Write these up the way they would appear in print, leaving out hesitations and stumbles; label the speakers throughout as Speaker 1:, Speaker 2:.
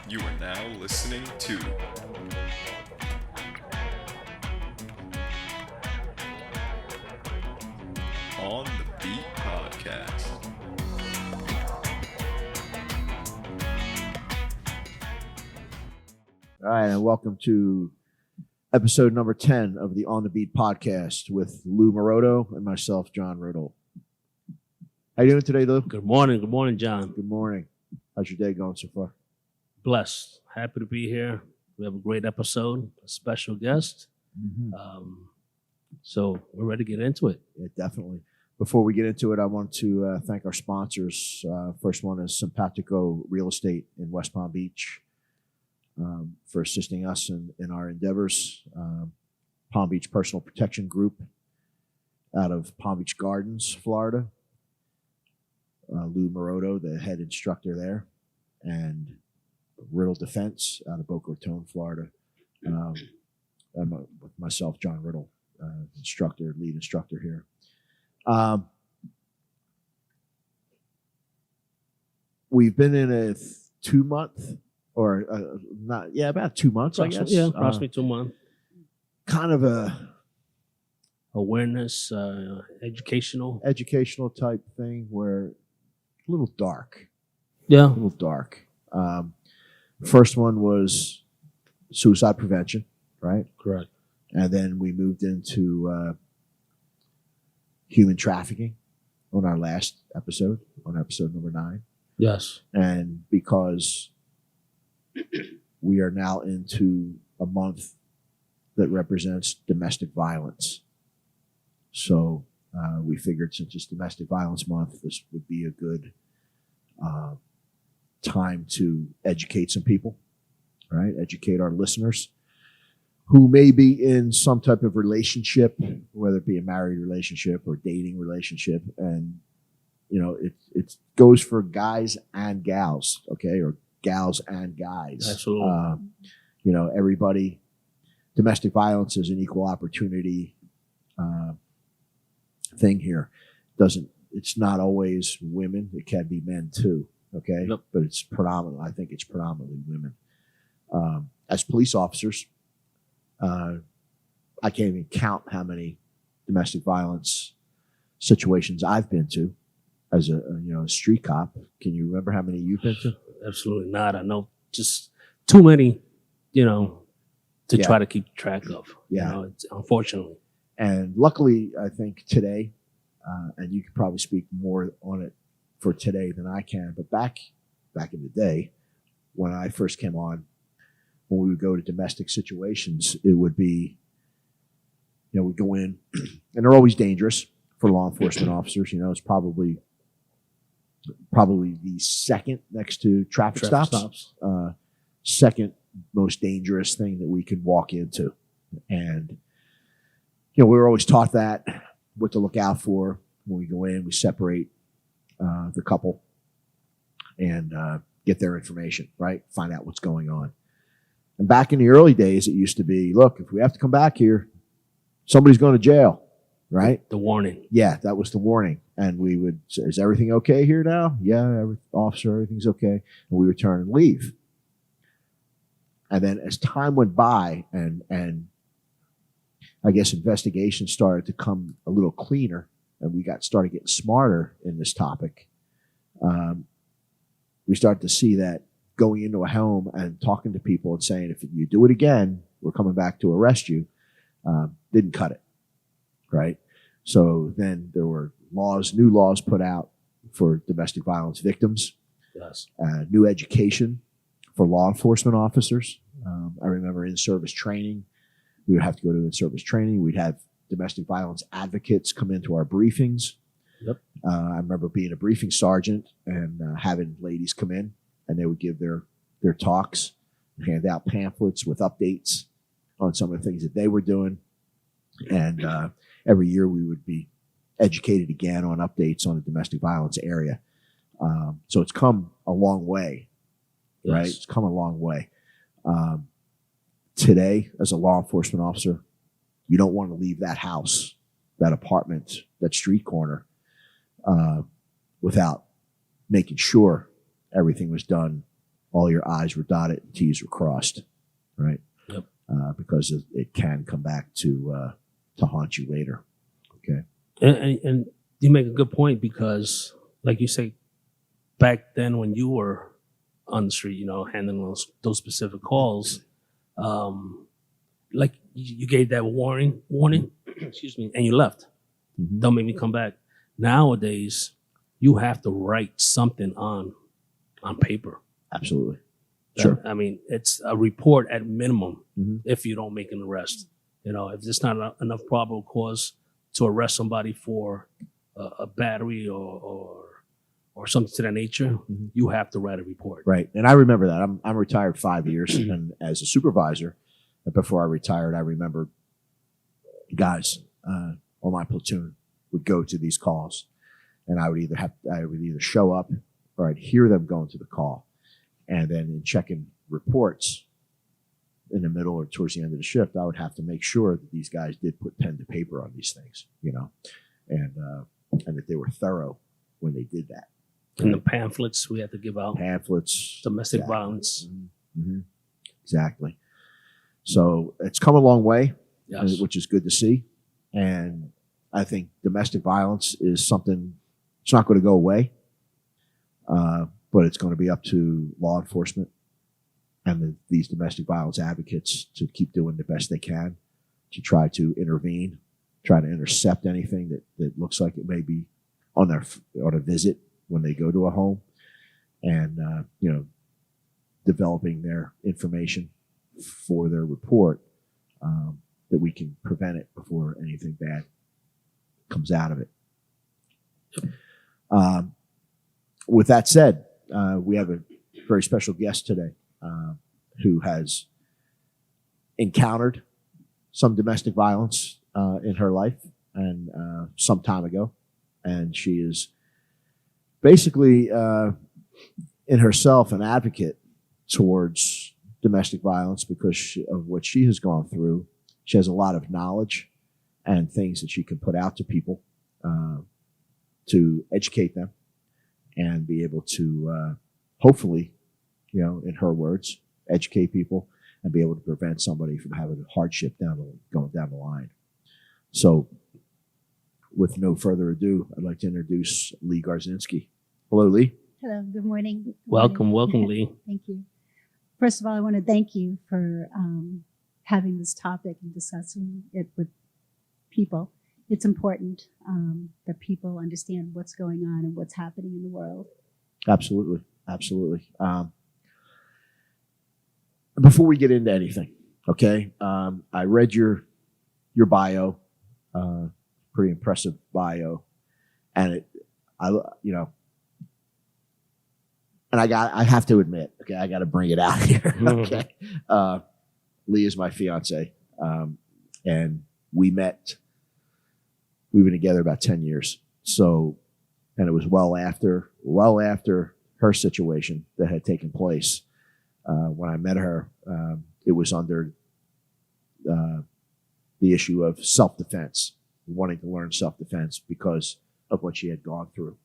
Speaker 1: You are now listening to On the Beat Podcast.
Speaker 2: All right, and welcome to episode number 10 of the On the Beat Podcast with Lou Maroto and myself, John Riddle. How you doing today, Lou?
Speaker 3: Good morning, John.
Speaker 2: Good morning. How's your day going so far?
Speaker 3: Blessed. Happy to be here. We have a great episode, a special guest. So we're ready to get into it.
Speaker 2: Yeah, definitely. Before we get into it, I want to thank our sponsors. First one is Simpatico Real Estate in West Palm Beach for assisting us in our endeavors. Palm Beach Personal Protection Group out of Palm Beach Gardens, Florida. Lou Maroto, the head instructor there, and Riddle Defense out of Boca Raton, Florida. And with myself, John Riddle, lead instructor here. We've been in a 2-month or about 2 months, I guess.
Speaker 3: Yeah, approximately 2 months.
Speaker 2: Kind of a
Speaker 3: Awareness, educational
Speaker 2: type thing where a little dark.
Speaker 3: Yeah.
Speaker 2: A little dark. First one was suicide prevention, right?
Speaker 3: Correct.
Speaker 2: And then we moved into human trafficking on our last episode, on episode number 9.
Speaker 3: Yes.
Speaker 2: And because we are now into a month that represents domestic violence. So we figured since it's Domestic Violence Month, this would be a good time to educate some people, right? Educate our listeners who may be in some type of relationship, whether it be a married relationship or dating relationship. And, you know, it goes for guys and gals, okay, or gals and guys.
Speaker 3: Absolutely.
Speaker 2: You know, everybody, domestic violence is an equal opportunity thing here. It's not always women. It can be men too. Okay.
Speaker 3: Yep.
Speaker 2: But I think it's predominantly women. As police officers, I can't even count how many domestic violence situations I've been to as a street cop. Can you remember how many you've been to?
Speaker 3: Absolutely not. I know just too many, to try to keep track of.
Speaker 2: Yeah.
Speaker 3: It's, unfortunately.
Speaker 2: And luckily, I think today, and you could probably speak more on it for today than I can, but back in the day, when I first came on, when we would go to domestic situations, it would be, we'd go in, and they're always dangerous for law enforcement officers. It's probably the second next to traffic stops. Second most dangerous thing that we could walk into. And we were always taught that, what to look out for when we go in. We separate the couple and get their information, right? Find out what's going on. And back in the early days, it used to be, look, if we have to come back here, somebody's going to jail, right?
Speaker 3: The warning.
Speaker 2: Yeah, that was the warning. And we would say, is everything okay here now? Yeah, officer, everything's okay. And we would turn and leave. And then as time went by and I guess investigations started to come a little cleaner and we started getting smarter in this topic, we started to see that going into a home and talking to people and saying, if you do it again, we're coming back to arrest you, didn't cut it, right? So then there were new laws put out for domestic violence victims,
Speaker 3: Yes.
Speaker 2: New education for law enforcement officers. I remember in-service training. We would have to go to in-service training. We'd have domestic violence advocates come into our briefings.
Speaker 3: Yep.
Speaker 2: I remember being a briefing sergeant and having ladies come in, and they would give their talks, hand out pamphlets with updates on some of the things that they were doing. And every year we would be educated again on updates on the domestic violence area. So it's come a long way, right?
Speaker 3: Yes.
Speaker 2: It's come a long way. Today, as a law enforcement officer, you don't want to leave that house, that apartment, that street corner without making sure everything was done all your I's were dotted and T's were crossed, right?
Speaker 3: Yep.
Speaker 2: Because it can come back to haunt you later. Okay.
Speaker 3: And you make a good point because, like you say, back then when you were on the street, handling those specific calls, like you gave that warning, excuse me, and you left.
Speaker 2: Mm-hmm.
Speaker 3: Don't make me come back. Nowadays, you have to write something on paper.
Speaker 2: Absolutely. Sure.
Speaker 3: I mean, it's a report at minimum
Speaker 2: Mm-hmm.
Speaker 3: if you don't make an arrest. If there's not enough probable cause to arrest somebody for a battery or something to that nature,
Speaker 2: Mm-hmm.
Speaker 3: you have to write a report.
Speaker 2: Right. And I remember that. I'm retired 5 years, and as a supervisor, before I retired, I remember guys on my platoon would go to these calls, and I would either show up or I'd hear them going to the call, and then in checking reports in the middle or towards the end of the shift, I would have to make sure that these guys did put pen to paper on these things, and that they were thorough when they did that.
Speaker 3: And the pamphlets we have to give out.
Speaker 2: Pamphlets,
Speaker 3: Domestic
Speaker 2: exactly.
Speaker 3: violence.
Speaker 2: Mm-hmm. Exactly. So it's come a long way,
Speaker 3: Yes.
Speaker 2: which is good to see. And I think domestic violence is something, it's not going to go away, but it's going to be up to law enforcement and these domestic violence advocates to keep doing the best they can to try to intervene, try to intercept anything that looks like it may be on a visit when they go to a home, and developing their information for their report, that we can prevent it before anything bad comes out of it. With that said, we have a very special guest today who has encountered some domestic violence in her life and some time ago, and she is basically in herself an advocate towards domestic violence because of what she has gone through. She has a lot of knowledge and things that she can put out to people to educate them and be able to hopefully, in her words, educate people and be able to prevent somebody from having a hardship going down the line. So with no further ado, I'd like to introduce Leigh Garczynski. Hello, Leigh.
Speaker 4: Hello, good morning. Good
Speaker 3: Welcome,
Speaker 4: morning.
Speaker 3: Leigh.
Speaker 4: Thank you. First of all, I want to thank you for having this topic and discussing it with people. It's important that people understand what's going on and what's happening in the world.
Speaker 2: Absolutely. Absolutely. Before we get into anything, okay, I read your bio, pretty impressive bio, and I have to admit, okay, I got to bring it out here. Okay, Leigh is my fiance, and we've been together about 10 years. So, and it was well after her situation that had taken place. When I met her, it was under the issue of self-defense, wanting to learn self-defense because of what she had gone through.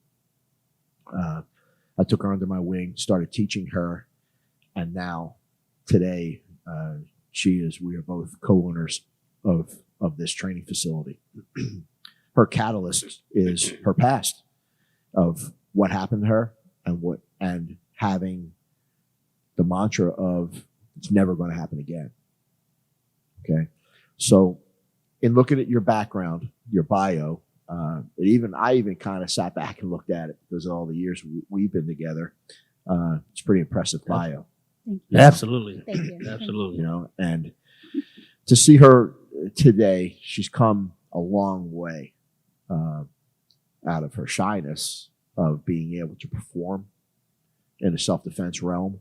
Speaker 2: I took her under my wing, started teaching her, and now today we are both co-owners of this training facility. Her catalyst is her past of what happened to her and having the mantra of it's never going to happen again. Okay. So in looking at your background, your bio, I even kind of sat back and looked at it because of all the years we've been together. It's a pretty impressive bio.
Speaker 4: Thank you.
Speaker 3: Absolutely.
Speaker 4: Thank you.
Speaker 3: Absolutely.
Speaker 2: And to see her today, she's come a long way out of her shyness of being able to perform in the self-defense realm.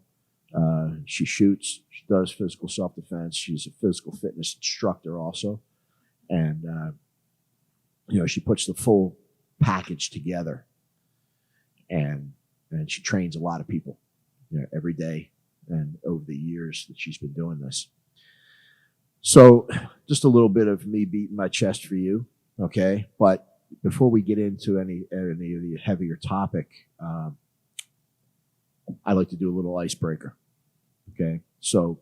Speaker 2: She shoots, she does physical self-defense. She's a physical fitness instructor also. And, she puts the full package together and she trains a lot of people, every day and over the years that she's been doing this. So just a little bit of me beating my chest for you. Okay. But before we get into any of the heavier topic, I like to do a little icebreaker. Okay. So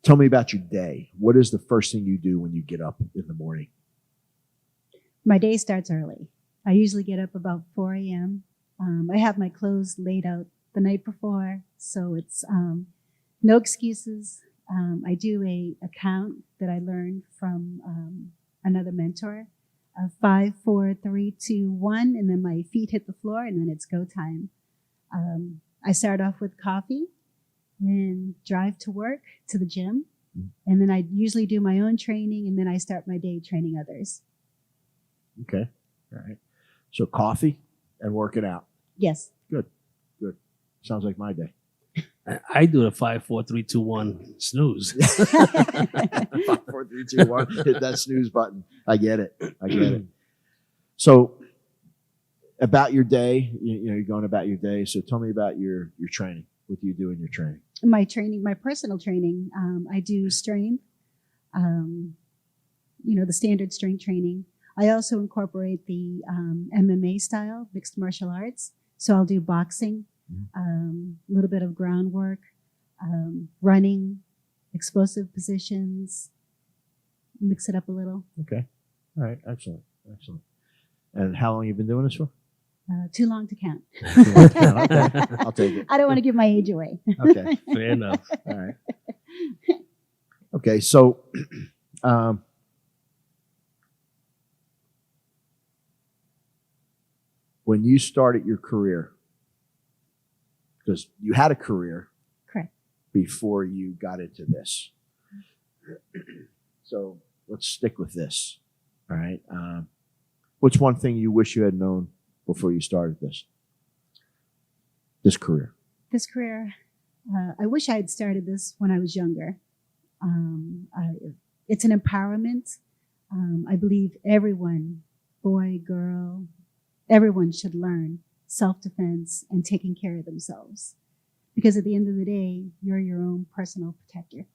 Speaker 2: tell me about your day. What is the first thing you do when you get up in the morning?
Speaker 4: My day starts early. I usually get up about 4 a.m. I have my clothes laid out the night before, so it's no excuses. I do a count that I learned from another mentor, 5, 4, 3, 2, 1, and then my feet hit the floor, and then it's go time. I start off with coffee, and drive to work, to the gym, and then I usually do my own training, and then I start my day training others.
Speaker 2: Okay. All right. So coffee and working out.
Speaker 4: Yes.
Speaker 2: Good. Sounds like my day.
Speaker 3: I do the 5, 4, 3, 2, 1 snooze.
Speaker 2: 5, 4, 3, 2, 1. Hit that snooze button. I get it. So about your day, you're going about your day. So tell me about your training. What do you do in your training?
Speaker 4: My personal training, I do strength, the standard strength training. I also incorporate the MMA style, mixed martial arts. So I'll do boxing, a little bit of groundwork, running, explosive positions, mix it up a little.
Speaker 2: Okay. All right. Excellent. And how long have you been doing this for?
Speaker 4: Too long to count.
Speaker 2: Okay. I'll take it.
Speaker 4: I don't want to give my age away.
Speaker 2: Okay.
Speaker 3: Fair enough.
Speaker 2: All right. Okay. So, when you started your career, because you had a career
Speaker 4: Correct.
Speaker 2: before you got into this. So let's stick with this. All right. What's one thing you wish you had known before you started this career?
Speaker 4: This career, I wish I had started this when I was younger. It's an empowerment. I believe everyone, boy, girl, everyone should learn self-defense and taking care of themselves. Because at the end of the day, you're your own personal protector.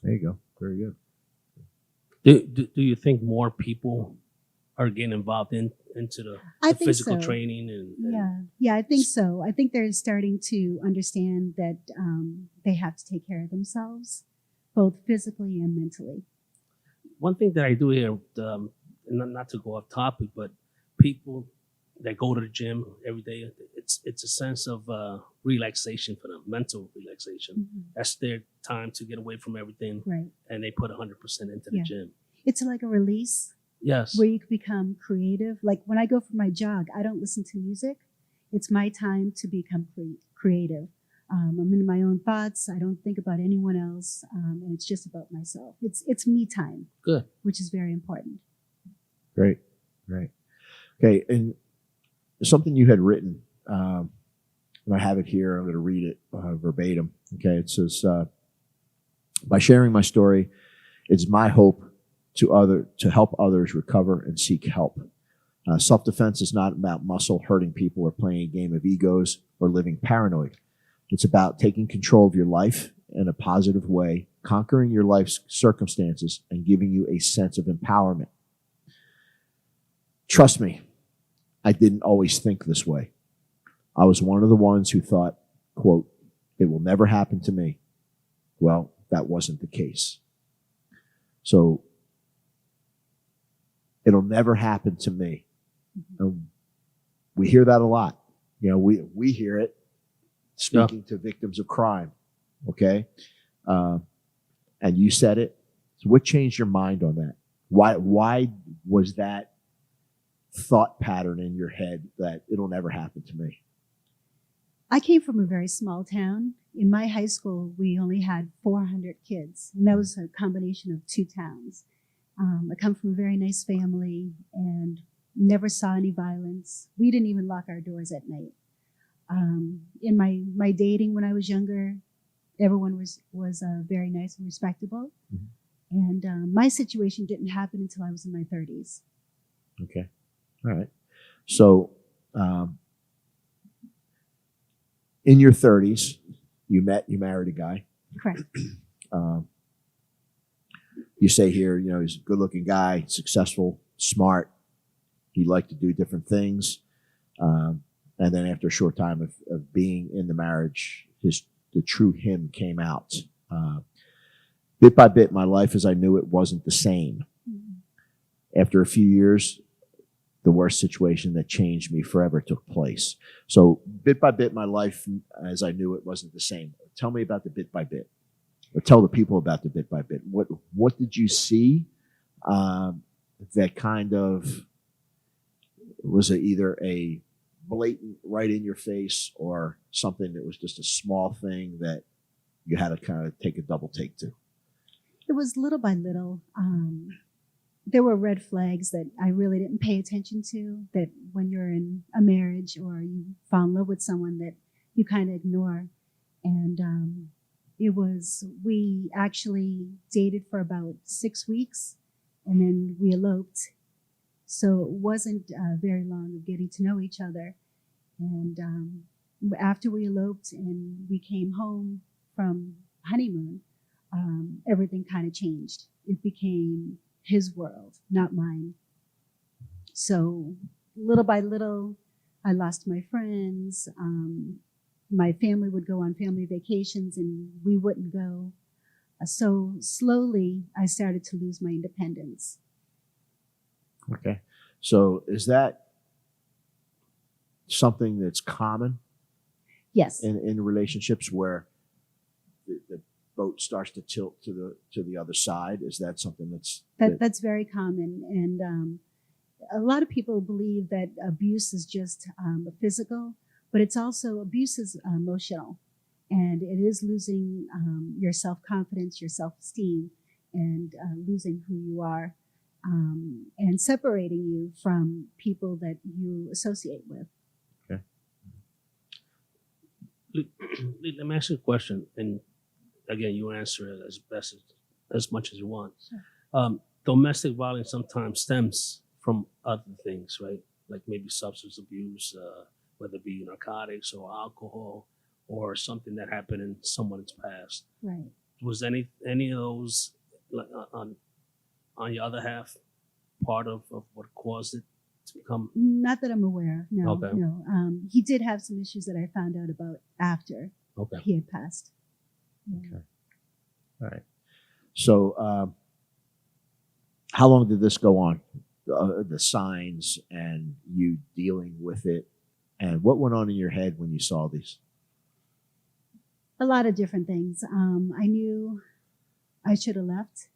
Speaker 2: There you go. Very good.
Speaker 3: Do you think more people are getting involved into the physical training?
Speaker 4: Yeah, I think so. I think they're starting to understand that they have to take care of themselves, both physically and mentally.
Speaker 3: One thing that I do here, not to go off topic, but people that go to the gym every day, it's a sense of relaxation for them, mental relaxation.
Speaker 4: Mm-hmm.
Speaker 3: That's their time to get away from everything,
Speaker 4: right?
Speaker 3: And they put 100% into the gym.
Speaker 4: It's like a release.
Speaker 3: Yes.
Speaker 4: Where you can become creative. Like when I go for my jog, I don't listen to music. It's my time to become creative. I'm in my own thoughts. I don't think about anyone else, and it's just about myself. It's me time.
Speaker 3: Good.
Speaker 4: Which is very important.
Speaker 2: Great. Okay, and something you had written, and I have it here. I'm going to read it verbatim. Okay, it says, "By sharing my story, it's my hope to help others recover and seek help. Self-defense is not about muscle hurting people or playing a game of egos or living paranoid. It's about taking control of your life in a positive way, conquering your life's circumstances, and giving you a sense of empowerment. Trust me, I didn't always think this way. I was one of the ones who thought, quote, it will never happen to me. Well, that wasn't the case. So, it'll never happen to me. We hear that a lot. We hear it speaking to victims of crime. Okay. And you said it. So what changed your mind on that? Why was that thought pattern in your head that it'll never happen to me?
Speaker 4: I came from a very small town. In my high school, we only had 400 kids, and that was a combination of 2 towns. I come from a very nice family and never saw any violence. We didn't even lock our doors at night. In my dating when I was younger, everyone was very nice and respectable. Mm-hmm. And my situation didn't happen until I was in my 30s.
Speaker 2: Okay. All right. So in your 30s, you married a guy.
Speaker 4: Correct.
Speaker 2: You say here, he's a good-looking guy, successful, smart. He liked to do different things. And then after a short time of being in the marriage, the true him came out. Bit by bit, my life as I knew it wasn't the same. Mm-hmm. After a few years, the worst situation that changed me forever took place. So bit by bit, my life as I knew it wasn't the same. Tell me about the bit by bit, or tell the people about the bit by bit. What did you see that kind of, was it either a blatant right in your face or something that was just a small thing that you had to kind of take a double take to?
Speaker 4: It was little by little. There were red flags that I really didn't pay attention to, that when you're in a marriage or you fall in love with someone that you kind of ignore. And we actually dated for about 6 weeks, and then we eloped. So it wasn't very long of getting to know each other. And after we eloped and we came home from honeymoon, everything kind of changed. It became his world, not mine. So little by little, I lost my friends. My family would go on family vacations and we wouldn't go. So slowly, I started to lose my independence.
Speaker 2: Okay. So is that something that's common?
Speaker 4: Yes.
Speaker 2: In relationships where the boat starts to tilt to the other side? Is that something that's
Speaker 4: very common? And a lot of people believe that abuse is just physical, but it's also, abuse is emotional, and it is losing your self-confidence, your self-esteem, and losing who you are, and separating you from people that you associate with.
Speaker 2: Okay.
Speaker 3: Let me ask you a question, and again, you answer it as much as you want.
Speaker 4: Sure.
Speaker 3: Domestic violence sometimes stems from other things, right? Like maybe substance abuse, whether it be narcotics or alcohol, or something that happened in someone's past.
Speaker 4: Right.
Speaker 3: Was any of those, like, on your other half, part of what caused it to become?
Speaker 4: Not that I'm aware of. No.
Speaker 3: Okay.
Speaker 4: No. He did have some issues that I found out about after he had passed. Yeah.
Speaker 2: Okay. All right. So, how long did this go on? The signs and you dealing with it, and what went on in your head when you saw these?
Speaker 4: A lot of different things. I knew I should have left,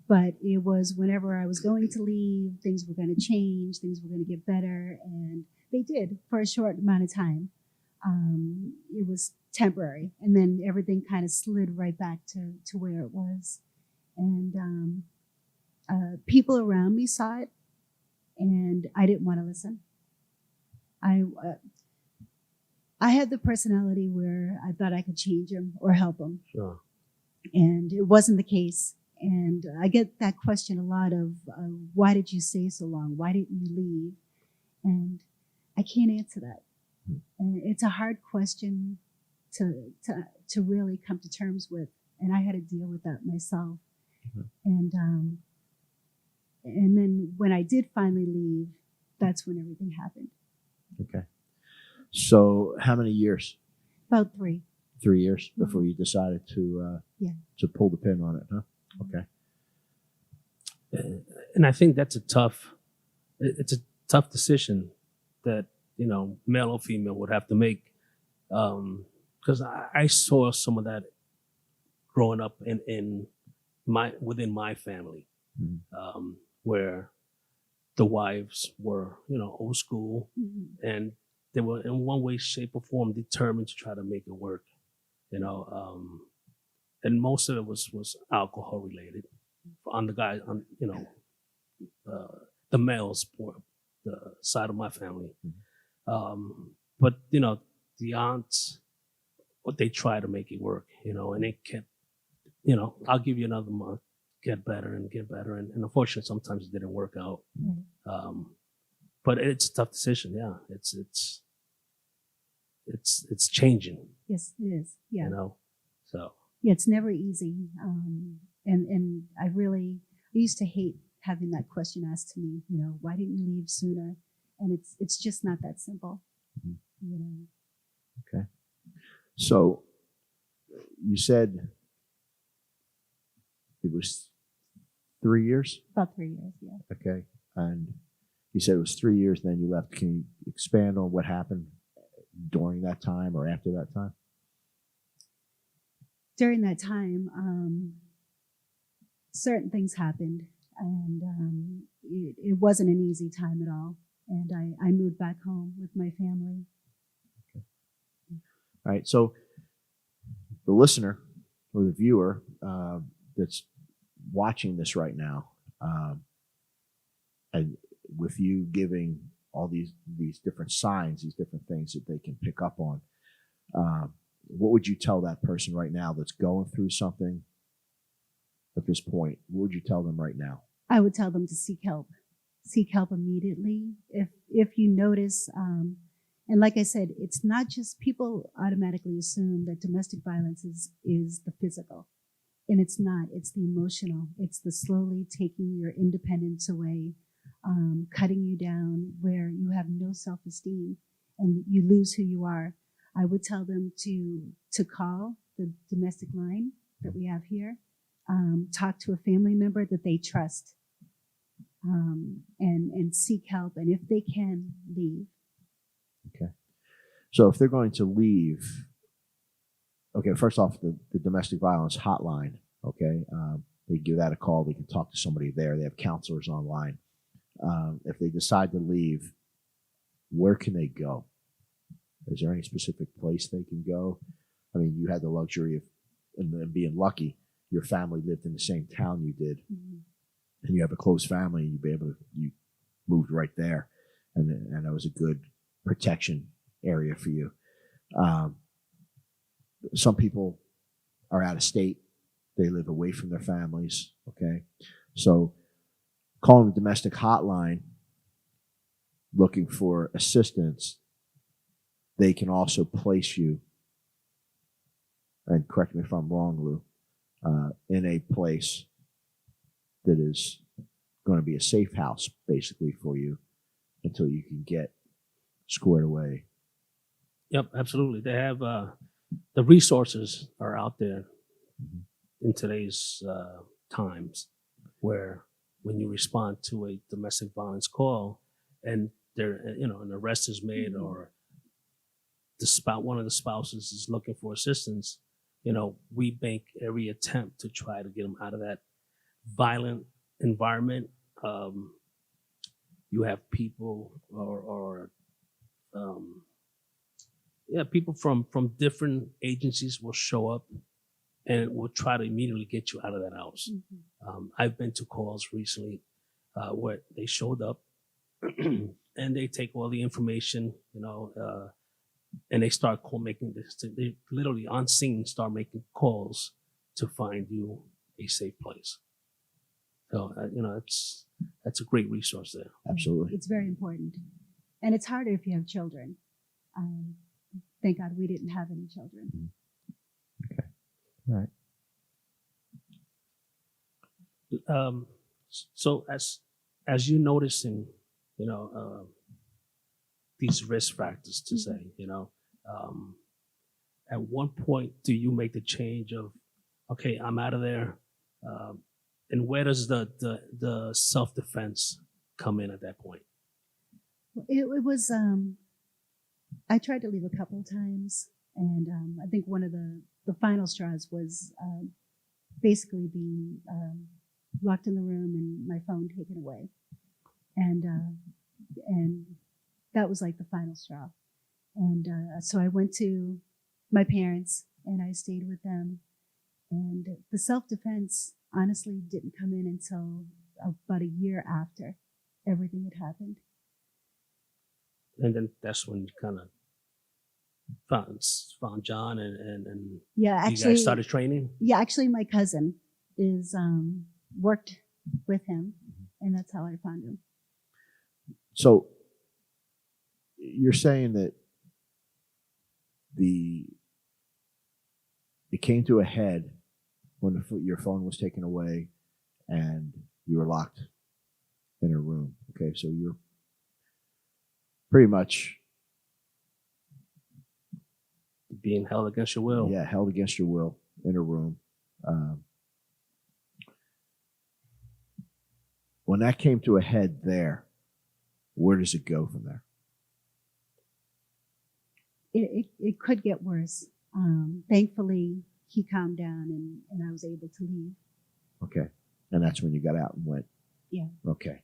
Speaker 4: but it was whenever I was going to leave, things were going to change, things were going to get better, and they did for a short amount of time. It was temporary, and then everything kind of slid right back to where it was. And people around me saw it, and I didn't want to listen. I had the personality where I thought I could change him or help him.
Speaker 3: Sure.
Speaker 4: And it wasn't the case. And I get that question a lot of, why did you stay so long? Why didn't you leave? And I can't answer that. And it's a hard question to really come to terms with. And I had to deal with that myself. Mm-hmm. And then when I did finally leave, that's when everything happened.
Speaker 2: Okay. So how many years?
Speaker 4: About 3.
Speaker 2: 3 years before you decided to pull the pin on it, huh? Okay.
Speaker 3: And I think that's it's a tough decision that, male or female would have to make. Because I saw some of that growing up within my family, mm-hmm. Where the wives were, old school, mm-hmm. and they were in one way, shape, or form determined to try to make it work, and most of it was alcohol related on the guys, the males, the side of my family. Mm-hmm. But the aunts, what they try to make it work, and they kept, I'll give you another month, get better, and and unfortunately sometimes it didn't work out. Mm-hmm. But it's a tough decision. Yeah, it's changing.
Speaker 4: Yes, it is. Yeah.
Speaker 3: So.
Speaker 4: Yeah, it's never easy. And I used to hate having that question asked to me, you know, why didn't you leave sooner? And it's just not that simple,
Speaker 2: Mhm.
Speaker 4: you know.
Speaker 2: Okay. So you said it was 3 years?
Speaker 4: About 3 years, yeah.
Speaker 2: Okay. And you said it was 3 years, then you left. Can you expand on what happened during that time or after that time?
Speaker 4: During that time, certain things happened, and it wasn't an easy time at all. And I moved back home with my family.
Speaker 2: All right. So the listener or the viewer that's watching this right now, and with you giving all these different signs, these different things that they can pick up on, what would you tell that person right now that's going through something at this point? What would you tell them right now?
Speaker 4: I would tell them to seek help. Seek help immediately. If you notice, and like I said, it's not just people automatically assume that domestic violence is the physical. And it's not. It's the emotional. It's the slowly taking your independence away, cutting you down where you have no self-esteem and you lose who you are. I would tell them to call the domestic line that we have here, talk to a family member that they trust, and seek help. And if they can, leave.
Speaker 2: Okay. So if they're going to leave, okay, first off, the domestic violence hotline, okay, they give that a call. They can talk to somebody there. They have counselors online. If they decide to leave, where can they go? Is there any specific place they can go? I mean, you had the luxury of and being lucky. Your family lived in the same town you did,
Speaker 4: Mhm.
Speaker 2: and you have a close family. You moved right there, and that was a good protection area for you. Some people are out of state. They live away from their families. Okay. So calling the domestic hotline, looking for assistance, they can also place you, and correct me if I'm wrong, Lou, in a place that is going to be a safe house basically for you until you can get squared away.
Speaker 3: Yep, absolutely. They have the resources are out there
Speaker 2: Mhm.
Speaker 3: in today's times, where when you respond to a domestic violence call and an arrest is made, or one of the spouses is looking for assistance, we make every attempt to try to get them out of that violent environment. You have people people from different agencies will show up and will try to immediately get you out of that house.
Speaker 4: Mhm.
Speaker 3: I've been to calls recently where they showed up and they take all the information, and they start making this. They literally on scene start making calls to find you a safe place. So that's a great resource there.
Speaker 2: Absolutely.
Speaker 4: It's very important. And it's harder if you have children. Thank God we didn't have any children.
Speaker 2: Okay. All right.
Speaker 3: So as you're noticing, these risk factors to say, at one point do you make the change of, okay, I'm out of there, and where does the self-defense come in at that point?
Speaker 4: It was, I tried to leave a couple of times, and I think one of the final straws was basically being locked in the room and my phone taken away. And that was like the final straw. And so I went to my parents and I stayed with them. And the self-defense honestly didn't come in until about a year after everything had happened.
Speaker 3: And then that's when you kind of found John and
Speaker 4: Yeah,
Speaker 3: you
Speaker 4: actually,
Speaker 3: guys started training?
Speaker 4: yeah, actually my cousin is worked with him, and that's how I found him.
Speaker 2: So you're saying that it came to a head when your phone was taken away and you were locked Okay, so you're pretty much
Speaker 3: being held against your will.
Speaker 2: yeah, held against your will in a room. When that came to a head there, where does it go from there?
Speaker 4: It could get worse. Thankfully, he calmed down and I was able to leave.
Speaker 2: Okay. And that's when you got out and went.
Speaker 4: Yeah.
Speaker 2: Okay.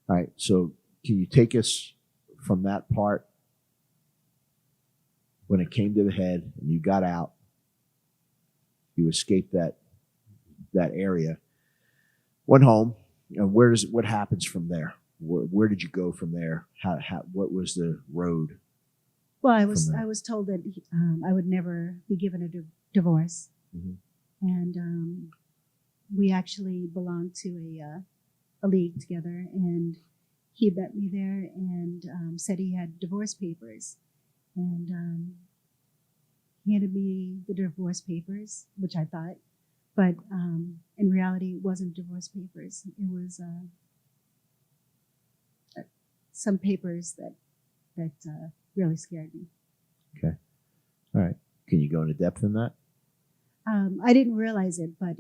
Speaker 2: All right. So can you take us from that part when it came to the head and you got out, you escaped that area, went home, and what happens from there? Where did you go from there? What was the road?
Speaker 4: Well, I was told that I would never be given a divorce,
Speaker 2: Mhm.
Speaker 4: and we actually belonged to a league together, and he met me there and said he had divorce papers, and he handed me the divorce papers, which I thought, but in reality, it wasn't divorce papers. It was some papers that really scared me.
Speaker 2: Okay. All right. Can you go into depth in that?
Speaker 4: I didn't realize it, but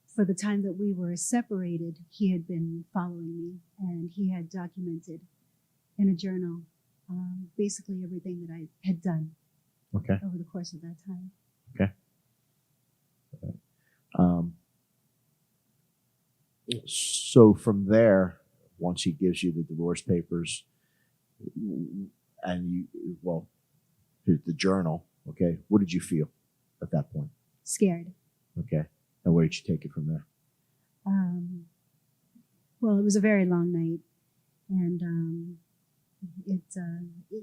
Speaker 4: for the time that we were separated, he had been following me, and he had documented in a journal basically everything that I had done
Speaker 2: Okay.
Speaker 4: over the course of that time.
Speaker 2: Okay. So from there, once he gives you the divorce papers, and the journal, okay, what did you feel at that point?
Speaker 4: Scared.
Speaker 2: Okay. And where did you take it from there?
Speaker 4: Well, it was a very long night, and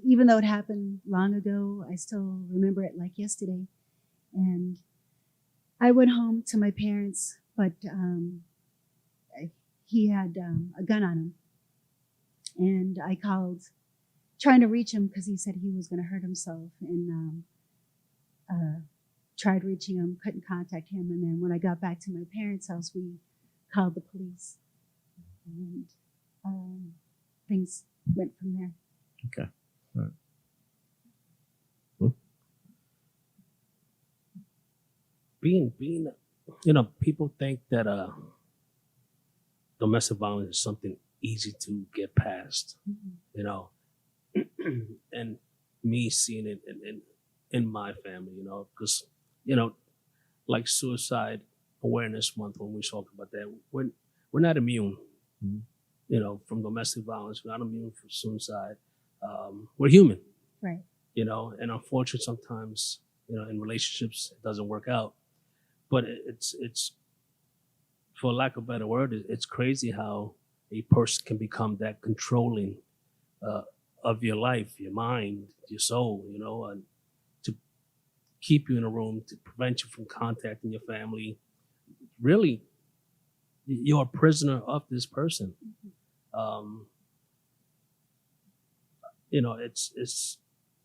Speaker 4: even though it happened long ago, I still remember it like yesterday. And I went home to my parents, but he had a gun on him, and I called trying to reach him because he said he was going to hurt himself, and tried reaching him, couldn't contact him. And then when I got back to my parents' house, we called the police, and things went from there.
Speaker 2: Okay. All right.
Speaker 3: Being, people think that domestic violence is something easy to get past, and me seeing it in my family, because, like Suicide Awareness Month, when we talk about that, we're not immune, from domestic violence. We're not immune from suicide. We're human,
Speaker 4: Right.
Speaker 3: And unfortunately, sometimes, in relationships, it doesn't work out. But it's for lack of a better word, it's crazy how a person can become that controlling of your life, your mind, your soul, and to keep you in a room, to prevent you from contacting your family. Really, you're a prisoner of this person.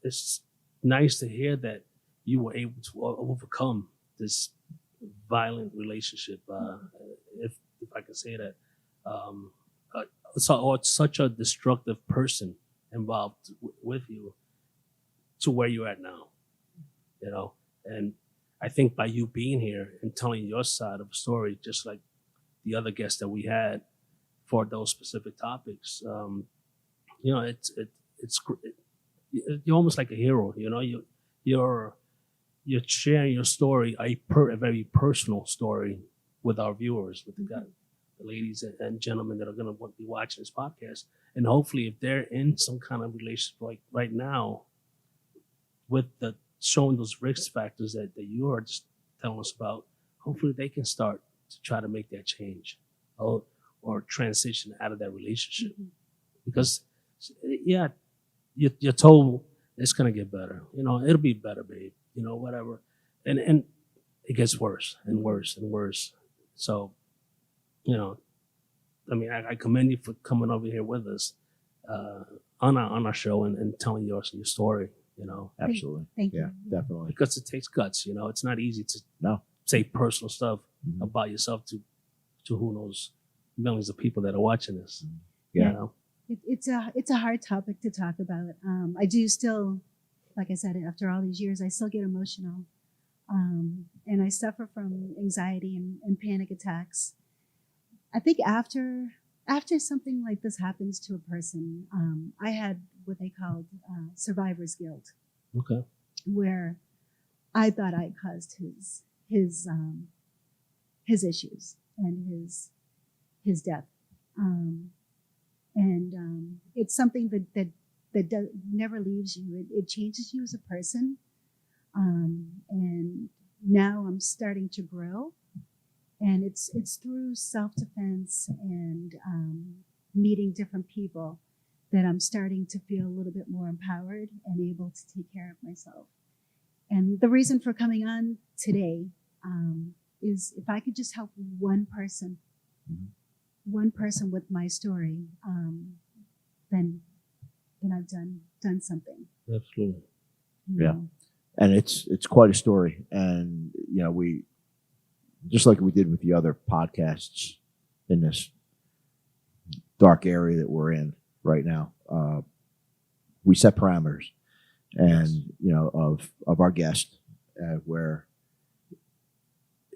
Speaker 3: It's nice to hear that you were able to overcome this violent relationship, if I can say that, or such a destructive person involved with you to where you're at now, and I think by you being here and telling your side of the story, just like the other guests that we had for those specific topics, you're almost like a hero, you're sharing your story, a very personal story with our viewers, with the ladies and gentlemen that are going to be watching this podcast. And hopefully if they're in some kind of relationship like right now, with showing those risk factors that you are just telling us about, hopefully they can start to try to make that change or transition out of that relationship. Because, yeah, you're told it's going to get better. It'll be better, babe. Whatever. And it gets worse and worse and worse. So, I commend you for coming over here with us on our show and telling your story,
Speaker 2: Absolutely.
Speaker 4: Thank
Speaker 2: Yeah,
Speaker 4: you.
Speaker 2: definitely.
Speaker 3: because it takes guts, it's not easy to say personal stuff about yourself to who knows, millions of people that are watching this.
Speaker 2: Yeah.
Speaker 3: You know?
Speaker 4: It's a hard topic to talk about. I do still, like I said, after all these years, I still get emotional, and I suffer from anxiety and panic attacks. I think after something like this happens to a person, I had what they called survivor's guilt,
Speaker 3: Okay.
Speaker 4: where I thought I caused his issues and his death. It's something that never leaves you. It changes you as a person. And now I'm starting to grow, and it's through self-defense and meeting different people that I'm starting to feel a little bit more empowered and able to take care of myself. And the reason for coming on today is if I could just help one person, with my story, then I've done something.
Speaker 3: Absolutely.
Speaker 4: you
Speaker 2: Yeah.
Speaker 4: know.
Speaker 2: And it's quite a story. And we, just like we did with the other podcasts in this dark area that we're in right now, we set parameters, and of our guest, where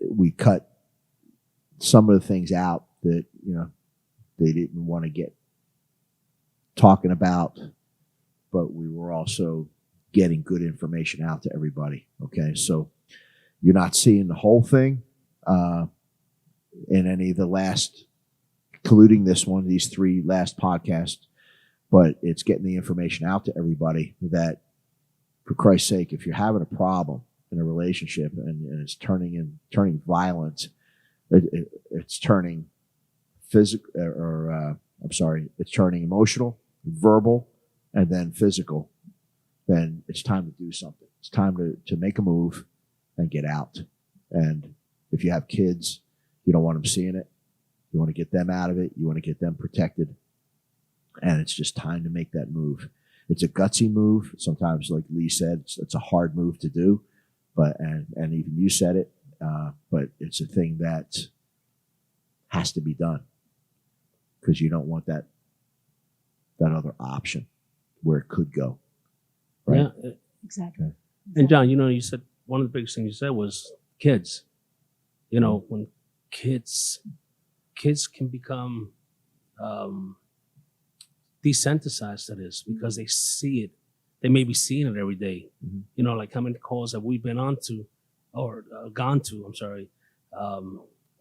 Speaker 2: we cut some of the things out that they didn't want to get talking about, but we were also getting good information out to everybody. Okay, so you're not seeing the whole thing in any of the last, including this one, these 3 last podcasts, but it's getting the information out to everybody that, for Christ's sake, if you're having a problem in a relationship and it's turning violent, it's turning physical, it's turning emotional, verbal, and then physical, then it's time to do something. It's time to make a move and get out. And if you have kids, you don't want them seeing it. You want to get them out of it. You want to get them protected. And it's just time to make that move. It's a gutsy move. Sometimes, like Leigh said, it's a hard move to do. But and even you said it, but it's a thing that has to be done, because you don't want that other option where it could go. Right?
Speaker 3: Yeah.
Speaker 4: Exactly.
Speaker 3: And John, you said one of the biggest things you said was kids. When kids can become desensitized to this because they see it. They may be seeing it every day. Like how many calls have we been on to or gone to, I'm sorry,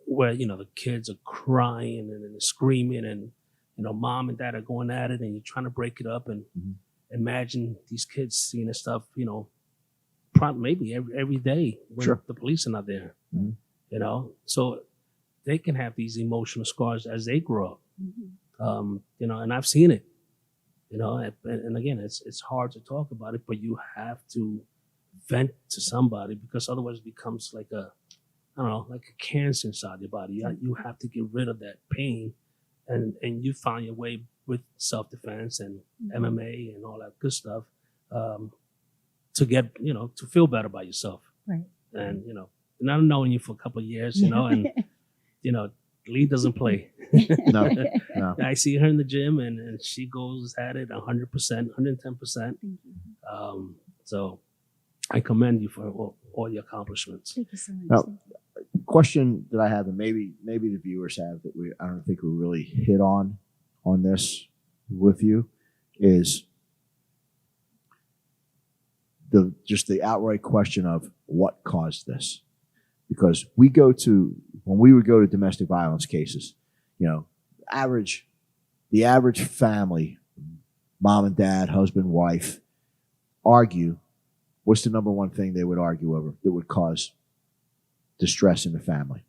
Speaker 3: where, the kids are crying and screaming and, mom and dad are going at it and you're trying to break it up. And imagine these kids seeing this stuff, maybe every day when
Speaker 2: Sure.
Speaker 3: the police are not there, so they can have these emotional scars as they grow up. And I've seen it, and again, it's hard to talk about it, but you have to vent to somebody, because otherwise it becomes like like a cancer inside your body. You have to get rid of that pain, and you find your way with self-defense and MMA and all that good stuff, to get, to feel better about yourself.
Speaker 4: Right.
Speaker 3: And, and I've known you for a couple of years, and, Leigh doesn't play.
Speaker 2: No.
Speaker 3: I see her in the gym and she goes at it 100%, 110%.
Speaker 4: Thank you.
Speaker 3: So I commend you for all your accomplishments.
Speaker 4: Thank you so much.
Speaker 2: Now, question that I have, and maybe the viewers have, that I don't think we really hit on this with you, is the outright question of what caused this. Because when we would go to domestic violence cases, the average family, mom and dad, husband, wife, argue. What's the number one thing they would argue over that would cause distress in the family?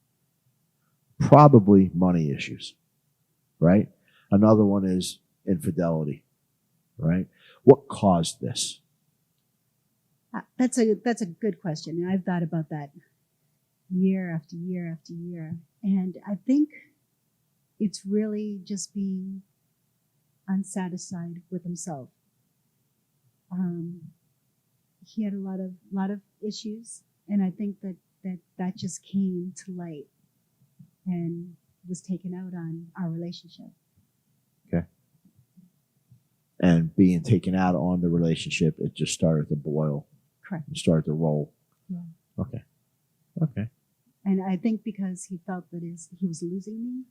Speaker 2: Probably money issues, right? Another one is infidelity, right? What caused this?
Speaker 4: That's a good question, and I've thought about that year after year after year, and I think it's really just being unsatisfied with himself. He had a lot of issues, and I think that just came to light and was taken out on our relationship.
Speaker 2: Okay. and being taken out on the relationship, it just started to boil.
Speaker 4: Correct.
Speaker 2: It started to roll.
Speaker 4: Yeah.
Speaker 2: Okay.
Speaker 4: And I think because he felt that he was losing me,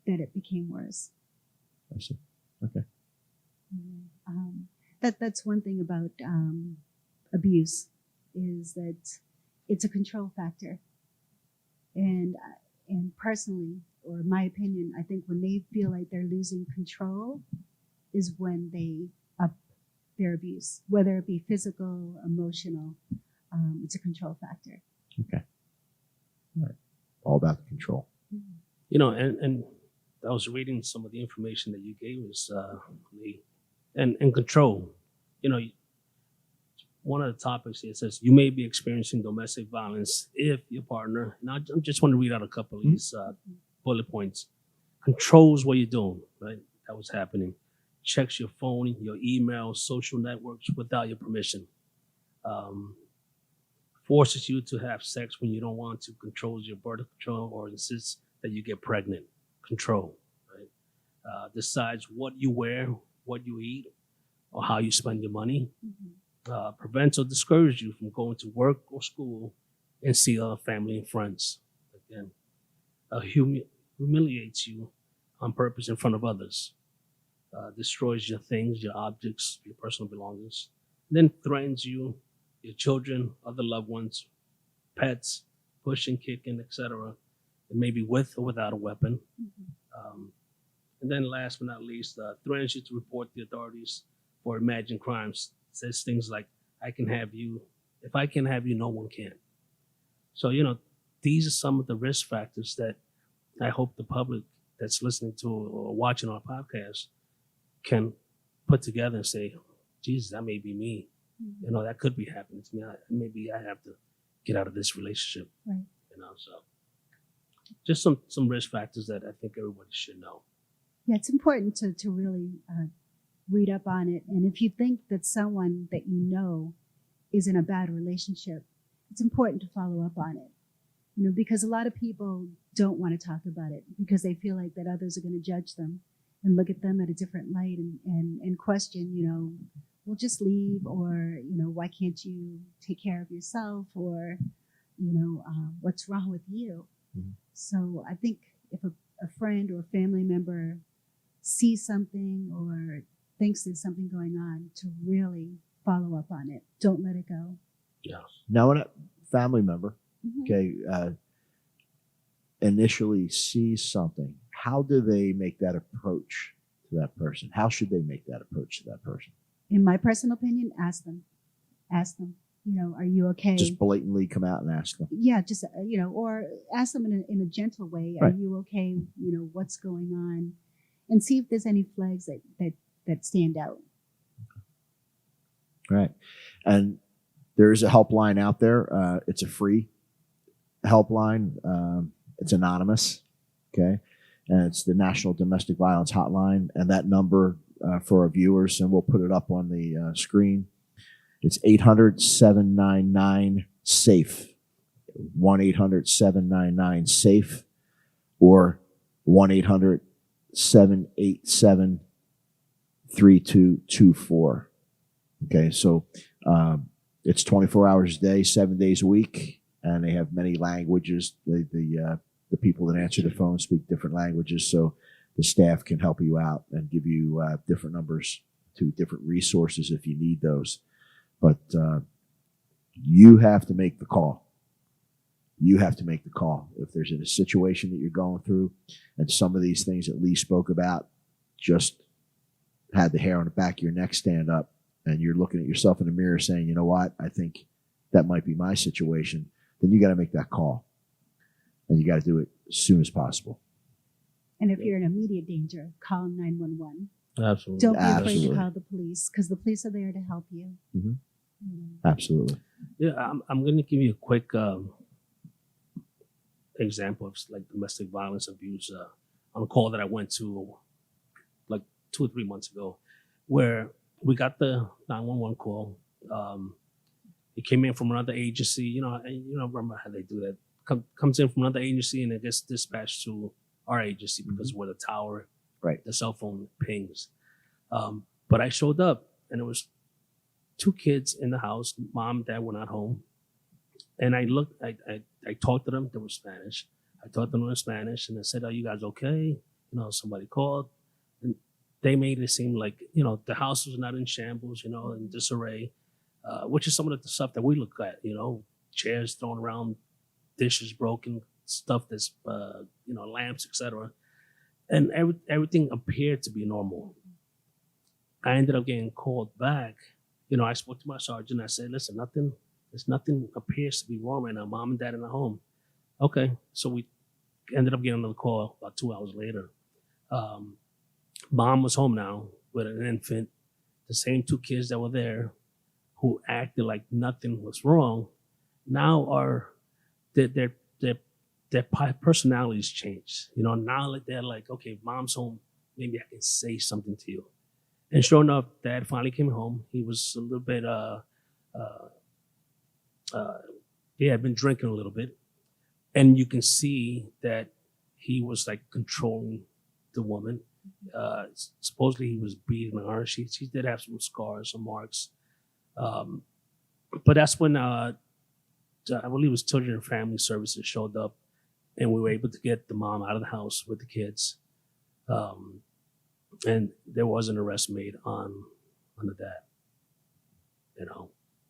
Speaker 4: that it became worse.
Speaker 2: I see. Okay.
Speaker 4: That's one thing about abuse, is that it's a control factor. And personally, or in my opinion, I think when they feel like they're losing control is when they up their abuse, whether it be physical, emotional. It's a control factor.
Speaker 2: Okay. All right. All about the control.
Speaker 3: You know, and I was reading some of the information that you gave us, Leigh, and control. You know, one of the topics here says you may be experiencing domestic violence if your partner, and I just want to read out a couple of these bullet points, controls what you're doing, right? That was happening. Checks your phone, your emails, social networks without your permission. Forces you to have sex when you don't want to, controls your birth control, or insists that you get pregnant. Control, right? Decides what you wear, what you eat, or how you spend your money. Prevents or discourages you from going to work or school and see other family and friends. Again, humiliates you on purpose in front of others. Destroys your things, your objects, your personal belongings. Then threatens you, your children, other loved ones, pets, pushing, kicking, etc. Maybe with or without a weapon. And then last but not least, threatens you to report the authorities for imagined crimes. Says things like, I can have you. If I can have you, no one can. So, you know, these are some of the risk factors that I hope the public that's listening to or watching our podcast can put together and say, Jesus, that may be me. You know, that could be happening to me. Maybe I have to get out of this relationship.
Speaker 4: Right.
Speaker 3: You know, so just some risk factors that I think everybody should know.
Speaker 4: Yeah, it's important to really read up on it. And if you think that someone that you know is in a bad relationship, it's important to follow up on it. You know, because a lot of people don't want to talk about it because they feel like that others are going to judge them and look at them at a different light and question, you know, well, just leave, or, you know, why can't you take care of yourself, or, you know, what's wrong with you? So I think if a friend or a family member sees something or thinks there's something going on, to really follow up on it. Don't let it go.
Speaker 3: Yeah.
Speaker 2: Now, when a family member, okay, initially sees something, how do they make that approach to that person? How should they make that approach to that person?
Speaker 4: In my personal opinion, ask them, you know, are you okay?
Speaker 2: Just blatantly come out and ask them.
Speaker 4: Yeah, just, you know, or ask them in a gentle way. Are
Speaker 2: Right.
Speaker 4: you okay? You know, what's going on? And see if there's any flags that stand out.
Speaker 2: Right. And there is a helpline out there. It's a free helpline. It's anonymous. Okay. And it's the National Domestic Violence Hotline. And that number for our viewers, and we'll put it up on the screen. It's 800-799-SAFE. 1-800-799-SAFE, or 1-800-787-3224. Okay, so it's 24 hours a day, 7 days a week, and they have many languages. The people that answer the phone speak different languages, so the staff can help you out and give you different numbers to different resources if you need those. But you have to make the call. You have to make the call. If there's a situation that you're going through, and some of these things that Leigh spoke about just had the hair on the back of your neck stand up, and you're looking at yourself in the mirror saying, you know what, I think that might be my situation, then you got to make that call. And you got to do it as soon as possible.
Speaker 4: And if you're in immediate danger, call 911.
Speaker 3: Absolutely.
Speaker 4: Don't be afraid
Speaker 2: Absolutely.
Speaker 4: to call the police, because the police are there to help you.
Speaker 2: Mhm.
Speaker 4: You know.
Speaker 2: Absolutely.
Speaker 3: Yeah, I'm going to give you a quick example of like domestic violence abuse on a call that I went to like 2 or 3 months ago, where we got the 911 call. It came in from another agency, you know, and you know, remember how they do that. Comes in from another agency and it gets dispatched to our agency because we're the tower,
Speaker 2: Right.
Speaker 3: the cell phone pings. But I showed up, and there was 2 kids in the house. Mom and dad were not home. And I looked, I talked to them. They were Spanish. I talked to them in Spanish, and I said, "Are you guys okay?" Somebody called. And they made it seem like, the house was not in shambles, in disarray, which is some of the stuff that we look at, chairs thrown around, dishes broken, stuff that's, lamps, etc. And everything appeared to be normal. I ended up getting called back. I spoke to my sergeant. I said, "Listen, nothing appears to be wrong right now. Mom and dad in the home." Okay. So we ended up getting another call about 2 hours later. Mom was home now with an infant. The same 2 kids that were there who acted like nothing was wrong now are their personalities changed. Now they're like, "Okay, Mom's home. Maybe I can say something to you." And sure enough, Dad finally came home. He was a little bit, he had been drinking a little bit. And you can see that he was like controlling the woman. Supposedly he was beating her. She did have some scars, some marks. But that's when I believe it was Children and Family Services showed up, and we were able to get the mom out of the house with the kids. And there was an arrest made on the dad.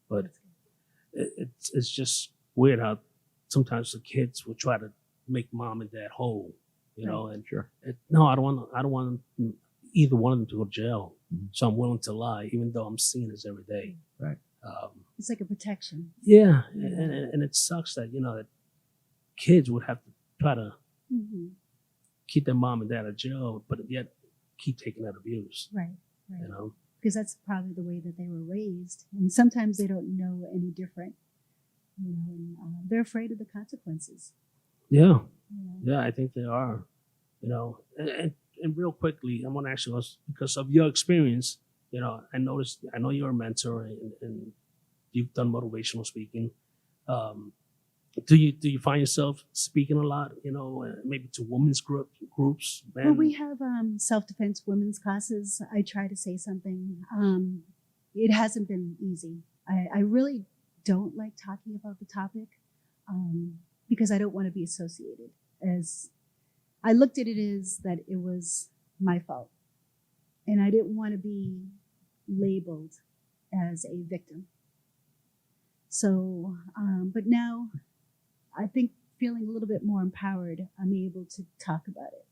Speaker 3: But it's just weird how sometimes the kids will try to make mom and dad whole, and
Speaker 2: Sure.
Speaker 3: No, I don't want either one of them to go to jail. Mm-hmm. So I'm willing to lie, even though I'm seeing this every day.
Speaker 2: Right.
Speaker 4: It's like a protection.
Speaker 3: Yeah. And it sucks that, that kids would have to try to keep their mom and dad out of jail, but yet keep taking that abuse.
Speaker 4: Right. Because that's probably the way that they were raised. And sometimes they don't know any different, and they're afraid of the consequences.
Speaker 3: Yeah. Yeah, I think they are, and real quickly, I want to ask you, because of your experience, I know you're a mentor and you've done motivational speaking. Do you find yourself speaking a lot, maybe to women's groups?
Speaker 4: Well, we have self-defense women's classes. I try to say something. It hasn't been easy. I really don't like talking about the topic because I don't want to be associated. As I looked at it as that it was my fault, and I didn't want to be labeled as a victim. So, but now I think feeling a little bit more empowered, I'm able to talk about it.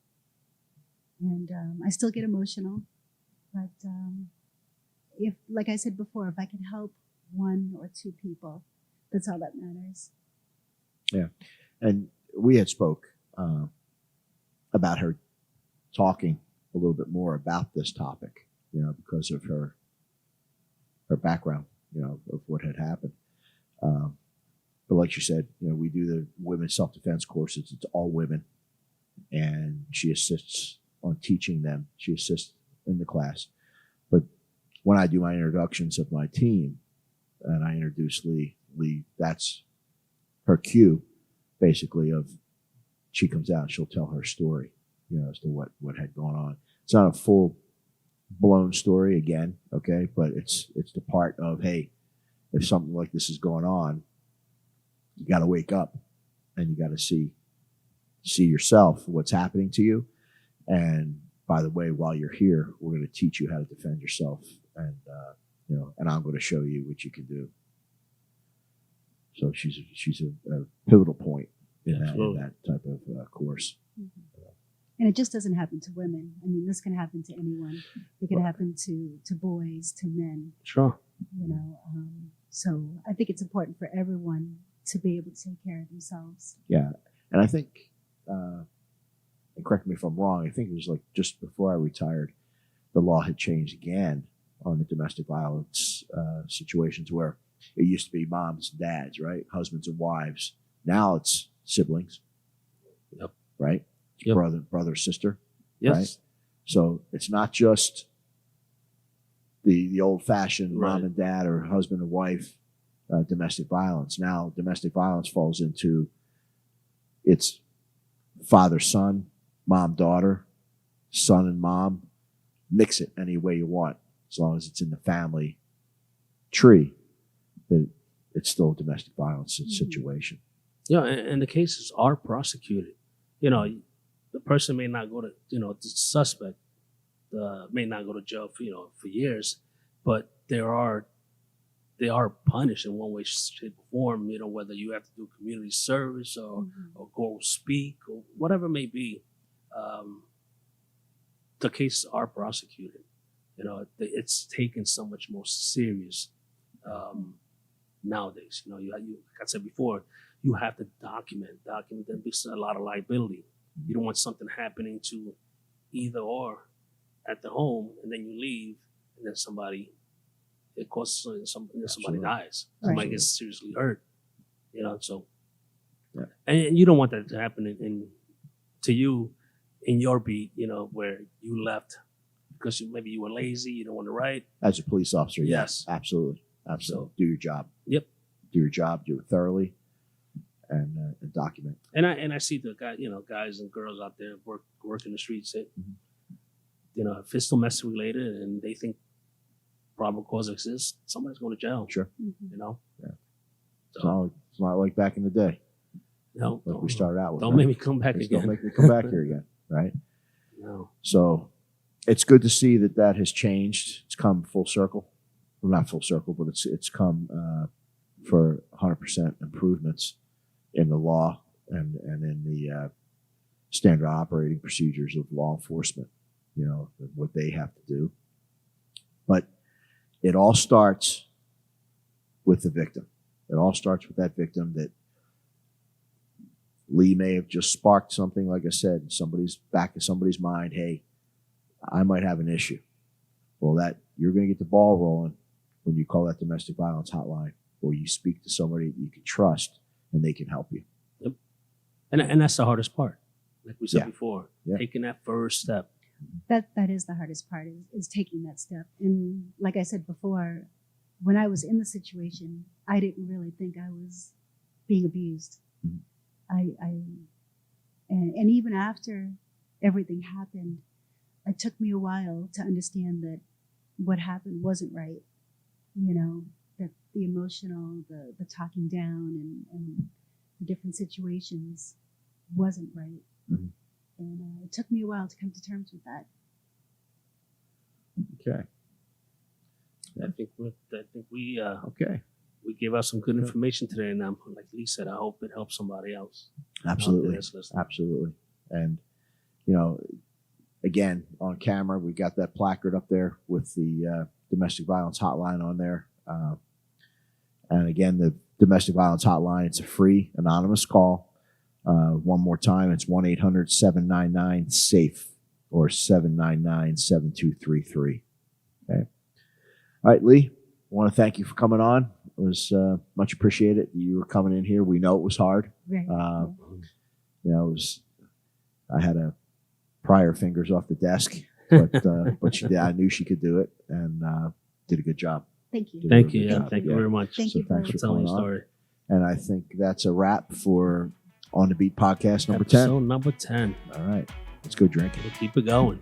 Speaker 4: And I still get emotional, but if, like I said before, if I can help 1 or 2 people, that's all that matters.
Speaker 2: Yeah. And we had spoke about her talking a little bit more about this topic, because of her background, of what had happened. But like you said, we do the women's self-defense courses. It's all women. And she assists on teaching them. She assists in the class. But when I do my introductions of my team and I introduce Leigh, that's her cue, basically, of she comes out and she'll tell her story, as to what had gone on. It's not a full-blown story again, okay? But it's the part of, hey, if something like this is going on, you got to wake up and you got to see yourself, what's happening to you. And by the way, while you're here, we're going to teach you how to defend yourself. And, and I'm going to show you what you can do. So she's a pivotal point in that type of course.
Speaker 4: Mm-hmm. And it just doesn't happen to women. I mean, this can happen to anyone. It can happen to boys, to men.
Speaker 3: Sure.
Speaker 4: So I think it's important for everyone to be able to take care of themselves.
Speaker 2: Yeah. And I think, and correct me if I'm wrong, I think it was like just before I retired, the law had changed again on the domestic violence situations where it used to be moms and dads, right? Husbands and wives. Now it's siblings.
Speaker 3: Yep.
Speaker 2: Right?
Speaker 3: Yep.
Speaker 2: Brother, sister.
Speaker 3: Yes.
Speaker 2: Right? So it's not just the old-fashioned mom and dad or husband and wife domestic violence. Now domestic violence falls into it's father-son, mom-daughter, son and mom, mix it any way you want, as long as it's in the family tree, that it's still a domestic violence situation.
Speaker 3: Yeah, and the cases are prosecuted. You know, the person may not go to, the suspect may not go to jail for years, but they are punished in one way, shape, or form. Whether you have to do community service or go speak or whatever it may be, the cases are prosecuted. It's taken so much more serious nowadays. Like I said before, you have to document that. There's a lot of liability. You don't want something happening to either or at the home, and then you leave, and then it causes somebody dies. Somebody gets seriously hurt. So,
Speaker 2: yeah.
Speaker 3: And you don't want that to happen to you in your beat. Where you left because maybe you were lazy, you don't want to write.
Speaker 2: As a police officer,
Speaker 3: yes,
Speaker 2: absolutely.
Speaker 3: So,
Speaker 2: do your job.
Speaker 3: Yep.
Speaker 2: Do your job. Do it thoroughly, and document.
Speaker 3: And I see the guys and girls out there work in the streets. If it's domestic related and they think probable cause exists, somebody's going to jail.
Speaker 2: Sure.
Speaker 3: Yeah.
Speaker 2: So, it's not like back in the day.
Speaker 3: No.
Speaker 2: Like we started out with.
Speaker 3: Don't make me come back
Speaker 2: Just
Speaker 3: again.
Speaker 2: Don't make me come back here again. Right.
Speaker 3: No.
Speaker 2: So, it's good to see that has changed. It's come full circle. Well, not full circle, but it's come for 100% improvements in the law and in the standard operating procedures of law enforcement. What they have to do. But it all starts with the victim. It all starts with that victim that Leigh may have just sparked something, like I said, in somebody's back of somebody's mind. Hey, I might have an issue. Well, that you're going to get the ball rolling when you call that domestic violence hotline, or you speak to somebody that you can trust and they can help you.
Speaker 3: Yep. And that's the hardest part. Like we said
Speaker 2: Yeah.
Speaker 3: before,
Speaker 2: Yeah.
Speaker 3: taking that first step.
Speaker 4: That is the hardest part, is taking that step. And like I said before, when I was in the situation, I didn't really think I was being abused.
Speaker 2: Mhm.
Speaker 4: And even after everything happened, it took me a while to understand that what happened wasn't right. That the emotional, the talking down and the different situations wasn't right.
Speaker 2: Mhm.
Speaker 4: And it took me a while to come to terms with that.
Speaker 2: Okay.
Speaker 3: I think we
Speaker 2: Okay.
Speaker 3: we gave out some good information today, and like Leigh said, I hope it helps somebody else.
Speaker 2: Absolutely.
Speaker 3: That's listening.
Speaker 2: Absolutely. And, again, on camera, we got that placard up there with the domestic violence hotline on there. And again, the domestic violence hotline, it's a free anonymous call. One more time, it's 1-800-799-SAFE or 799-7233. Okay. All right, Leigh, I want to thank you for coming on. It was much appreciated. You were coming in here. We know it was hard.
Speaker 4: Right.
Speaker 2: I had to pry her fingers off the desk, but she did. I knew she could do it and did a good job.
Speaker 4: Thank you.
Speaker 3: Thank you.
Speaker 2: Yeah,
Speaker 3: Thank you very much.
Speaker 4: Thank
Speaker 2: So
Speaker 4: you
Speaker 2: thanks
Speaker 4: for
Speaker 2: for
Speaker 3: telling
Speaker 2: coming
Speaker 3: your
Speaker 2: on.
Speaker 3: story.
Speaker 2: And I think that's a wrap for On the Beat podcast number 10.
Speaker 3: Episode number 10.
Speaker 2: All right, let's go drinking.
Speaker 3: We'll keep it going.